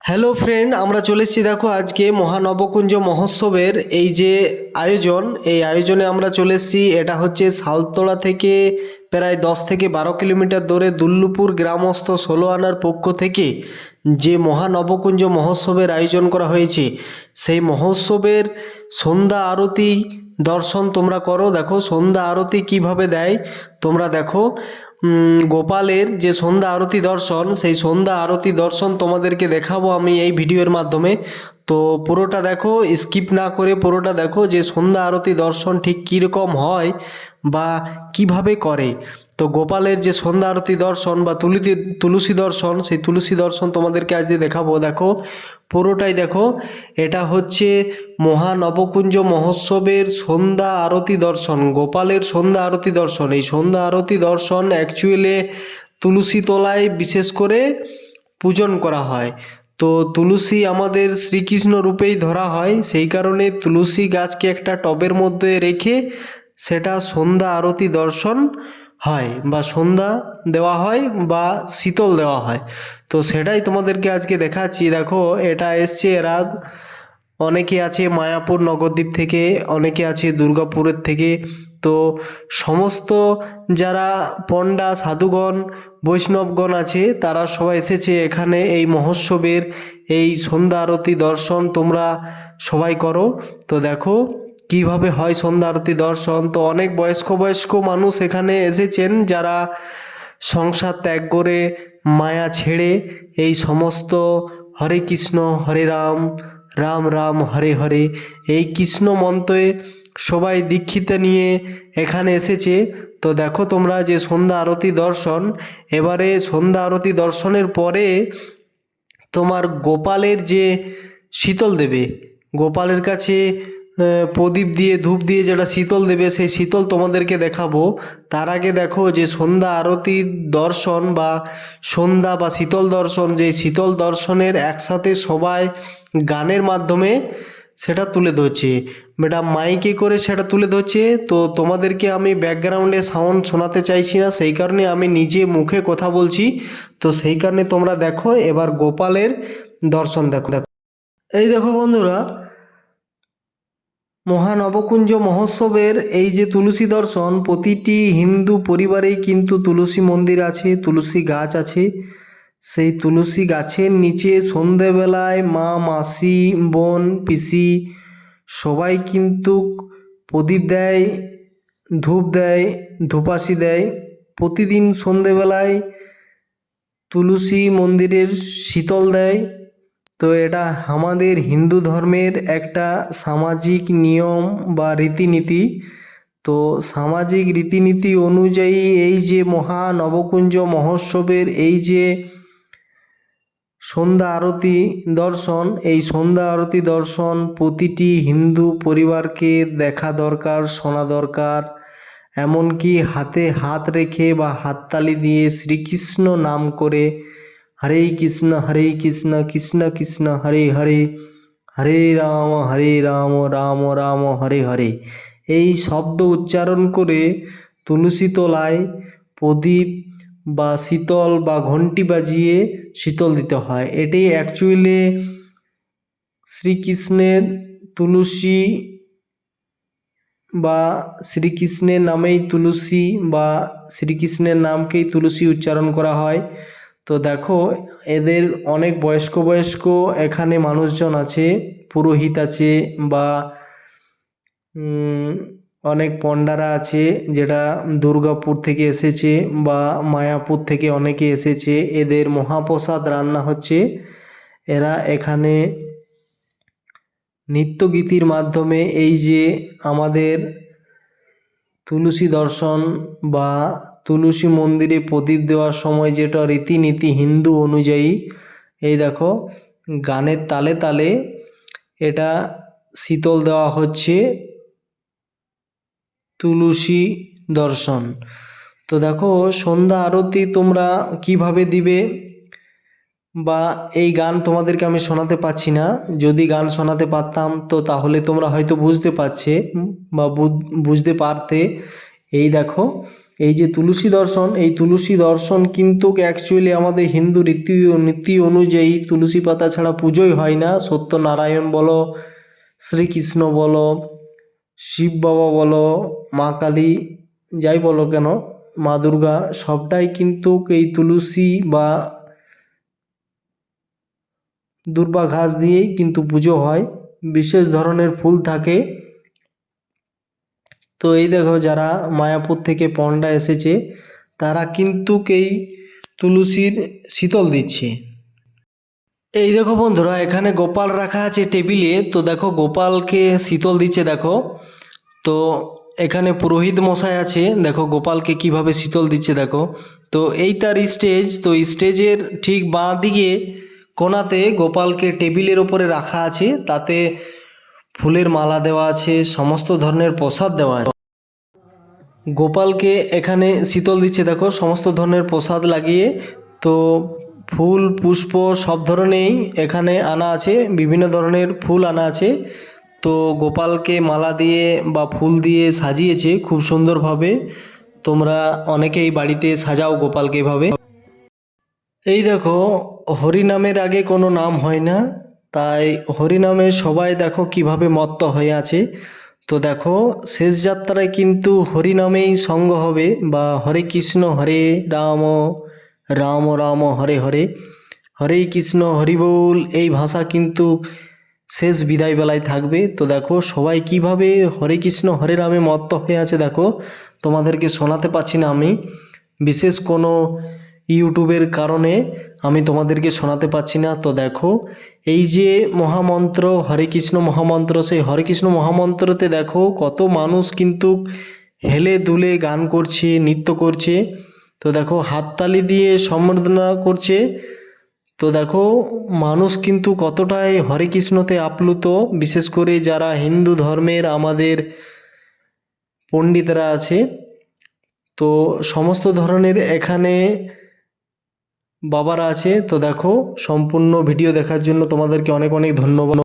Hello friend, আমরা চলে এসেছি। দেখো আজকে মহানবকুঞ্জ মহোৎসবের এই যে আয়োজন, এই আয়োজনে আমরা চলে এসেছি। এটা হচ্ছে সালতোড়া থেকে প্রায় 10 থেকে 12 কিলোমিটার দূরে দুল্লুপুর গ্রামস্থ 16 আনার পক্ষ থেকে যে মহানবকুঞ্জ মহোৎসবের আয়োজন করা হয়েছে, সেই মহোৎসবের সন্ধ্যা আরতি দর্শন তোমরা করো। দেখো সন্ধ্যা আরতি কিভাবে দেয় তোমরা দেখো। গোপালের যে সন্ধ্যা আরতি দর্শন, সেই সন্ধ্যা আরতি দর্শন তোমাদেরকে দেখাবো আমি এই ভিডিওর মাধ্যমে। তো পুরোটা দেখো, স্কিপ না করে পুরোটা দেখো যে সন্ধ্যা আরতি দর্শন ঠিক কীরকম হয় বা কিভাবে করে। তো গোপালের যে সন্ধ্যা আরতি দর্শন বা তুলসী দর্শন, সেই তুলসী দর্শন তোমাদেরকে আজ দেখাবো। দেখো পুরোটাই দেখো। এটা হচ্ছে মহানবকুঞ্জ মহোৎসবের সন্ধ্যা আরতি দর্শন, গোপালের সন্ধ্যা আরতি দর্শন। এই সন্ধ্যা আরতি দর্শন অ্যাকচুয়ালি তুলসী তলায় বিশেষ করে পূজন করা হয়। তো তুলসী আমাদের শ্রীকৃষ্ণ রূপেই ধরা হয়, সেই কারণে তুলসী গাছকে একটা টবের মধ্যে রেখে সেটা সন্ধ্যা আরতি দর্শন হয় বা সন্ধ্যা দেওয়া হয় বা শীতল দেওয়া হয়। তো সেটাই তোমাদেরকে আজকে দেখাচ্ছি। দেখো এটা এসছে, এরা অনেকে আছে মায়াপুর নগরদ্বীপ থেকে, অনেকে আছে দুর্গাপুরের থেকে। তো সমস্ত যারা পণ্ডা সাধুগণ বৈষ্ণবগণ আছে তারা সবাই এসেছে এখানে এই মহোৎসবের এই সন্ধ্যা আরতি দর্শন তোমরা সবাই করো। তো দেখো কিভাবে হয় সন্ধ্যা আরতি দর্শন। তো অনেক বয়স্ক বয়স্ক মানুষ এখানে এসেছেন যারা সংসার ত্যাগ করে মায়া ছেড়ে এই সমস্ত হরে কৃষ্ণ হরে রাম, রাম রাম হরে হরে, এই কৃষ্ণ মন্ত্রে সবাই দীক্ষিতা নিয়ে এখানে এসেছে। তো দেখো তোমরা যে সন্ধ্যা আরতি দর্শন, এবারে সন্ধ্যা আরতি দর্শনের পরে তোমার গোপালের যে শীতল দেবে, গোপালের কাছে প্রদীপ দিয়ে ধূপ দিয়ে যেটা শীতল দেবে, সেই শীতল তোমাদেরকে দেখাবো। তার আগে দেখো যে সন্ধ্যা আরতি দর্শন বা সন্ধ্যা বা শীতল দর্শন, যে শীতল দর্শনের একসাথে সবাই গানের মাধ্যমে সেটা তুলে ধরছে, ম্যাডাম মাইকে করে সেটা তুলে ধরছে। তো তোমাদেরকে আমি ব্যাকগ্রাউন্ডে সাউন্ড শোনাতে চাইছি না, সেই কারণে আমি নিজে মুখে কথা বলছি। তো সেই কারণে তোমরা দেখো এবার গোপালের দর্শন দেখো। দেখো এই দেখো বন্ধুরা, মহানবকুঞ্জ মহোৎসবের এই যে তুলসী দর্শন, প্রতিটি হিন্দু পরিবারেই কিন্তু তুলসী মন্দির আছে, তুলসী গাছ আছে। সেই তুলসী গাছের নিচে সন্ধেবেলায় মা, মাসি, বোন, পিসি সবাই কিন্তু প্রদীপ দেয়, ধূপ দেয়, ধূপাসি দেয়। প্রতিদিন সন্ধেবেলায় তুলসী মন্দিরের শীতল দেয়। তো এটা আমাদের হিন্দু ধর্মের একটা সামাজিক নিয়ম বা রীতিনীতি। তো সামাজিক রীতিনীতি অনুযায়ী এই যে মহানবকুঞ্জ মহোৎসবের এই যে সন্ধ্যা আরতি দর্শন, এই সন্ধ্যা আরতি দর্শন প্রতিটি হিন্দু পরিবারকে দেখা দরকার, শোনা দরকার। এমনকি হাতে হাত রেখে বা হাততালি দিয়ে শ্রীকৃষ্ণ নাম করে হরে কৃষ্ণ কৃষ্ণ কৃষ্ণ হরে হরে, হরে রাম রাম রাম হরে হরে, এই শব্দ উচ্চারণ করে তুলসী তলায় প্রদীপ বা শীতল বা ঘণ্টি বাজিয়ে শীতল দিতে হয়। এটি অ্যাকচুয়ালি শ্রীকৃষ্ণের তুলসী বা শ্রীকৃষ্ণের নামেই তুলসী বা শ্রীকৃষ্ণের নামকেই তুলসী উচ্চারণ করা হয়। তো দেখো এদের অনেক বয়স্ক বয়স্ক এখানে মানুষজন আছে, পুরোহিত আছে বা অনেক পণ্ডারা আছে, যেটা দুর্গাপুর থেকে এসেছে বা মায়াপুর থেকে অনেকে এসেছে। এদের মহাপ্রসাদ রান্না হচ্ছে। এরা এখানে নৃত্যগীতির মাধ্যমে এই যে আমাদের তুলসী দর্শন বা তুলসী মন্দিরে প্রদীপ দেওয়ার সময় যেটা রীতিনীতি হিন্দু অনুযায়ী, এই দেখো গানের তালে তালে এটা শীতল দেওয়া হচ্ছে তুলসী দর্শন। তো দেখো সন্ধ্যা আরতি তোমরা কিভাবে দিবে বা এই গান তোমাদেরকে আমি শোনাতে পারছি না। যদি গান শোনাতে পারতাম তো তাহলে তোমরা হয়তো বুঝতে পারছে বা বুঝতে পারতে। এই দেখো এই যে তুলসী দর্শন, এই তুলসী দর্শন কিন্তু অ্যাকচুয়ালি আমাদের হিন্দু নীতি অনুযায়ী তুলসী পাতা ছাড়া পুজোই হয় না। সত্যনারায়ণ বলো, শ্রীকৃষ্ণ বলো, শিব বাবা বলো, মা কালী, যাই বলো কেন, মা দুর্গা, সবটাই কিন্তু এই তুলসী বা দুর্বা ঘাস দিয়েই কিন্তু পুজো হয়। বিশেষ ধরনের ফুল থাকে। তো এই দেখো যারা মায়াপুর থেকে পণ্ডা এসেছে তারা কিন্তু এই তুলসীর শীতল দিচ্ছে। এই দেখো বন্ধুরা, এখানে গোপাল রাখা আছে টেবিলে। তো দেখো গোপালকে শীতল দিচ্ছে দেখো। তো এখানে পুরোহিত মশাই আছে, দেখো গোপালকে কিভাবে শীতল দিচ্ছে দেখো। তো এই তার স্টেজ। তো স্টেজের ঠিক বাঁ দিকে কোণাতে গোপালকে টেবিলের ওপরে রাখা আছে, তাতে ফুলের মালা দেওয়া আছে, সমস্ত ধরনের প্রসাদ দেওয়া আছে। গোপালকে এখানে শীতল দিচ্ছে দেখো সমস্ত ধরনের প্রসাদ লাগিয়ে। তো ফুল পুষ্প সব ধরনেরই এখানে আনা আছে, বিভিন্ন ধরনের ফুল আনা আছে। তো গোপালকে মালা দিয়ে বা ফুল দিয়ে সাজিয়েছে খুব সুন্দরভাবে। তোমরা অনেকেই বাড়িতে সাজাও গোপালকে এভাবে। এই দেখো, হরিনামের আগে কোনো নাম হয় না, তাই হরিনামে সবাই দেখো কিভাবে মত্ত হয়ে আছে। তো দেখো শেষ যাত্রায় কিন্তু হরিনামেই সঙ্গ হবে, বা হরে কৃষ্ণ হরে রাম, রাম রাম হরে হরে, হরে কৃষ্ণ হরি বল, এই ভাষা কিন্তু শেষ বিদায় বেলায় থাকবে। তো দেখো সবাই কিভাবে হরে কৃষ্ণ হরে রামে মত্ত হয়ে আছে দেখো। তোমাদেরকে শোনাতে পারছি না আমি, বিশেষ কোনো ইউটিউবের কারণে আমি তোমাদেরকে শোনাতে পারছি না। তো দেখো এই যে মহামন্ত্র হরে কৃষ্ণ মহামন্ত্র, সেই হরে কৃষ্ণ মহামন্ত্রতে দেখো কত মানুষ কিন্তু হেলে দুলে গান করছে, নৃত্য করছে। তো দেখো হাততালি দিয়ে সম্বর্ধনা করছে। তো দেখো মানুষ কিন্তু কতটাই হরে কৃষ্ণতে আপ্লুত, বিশেষ করে যারা হিন্দু ধর্মের আমাদের পণ্ডিতরা আছে। তো সমস্ত ধরনের এখানে বাবারা আছে। তো দেখো সম্পূর্ণ ভিডিও দেখার জন্য তোমাদেরকে অনেক অনেক ধন্যবাদ।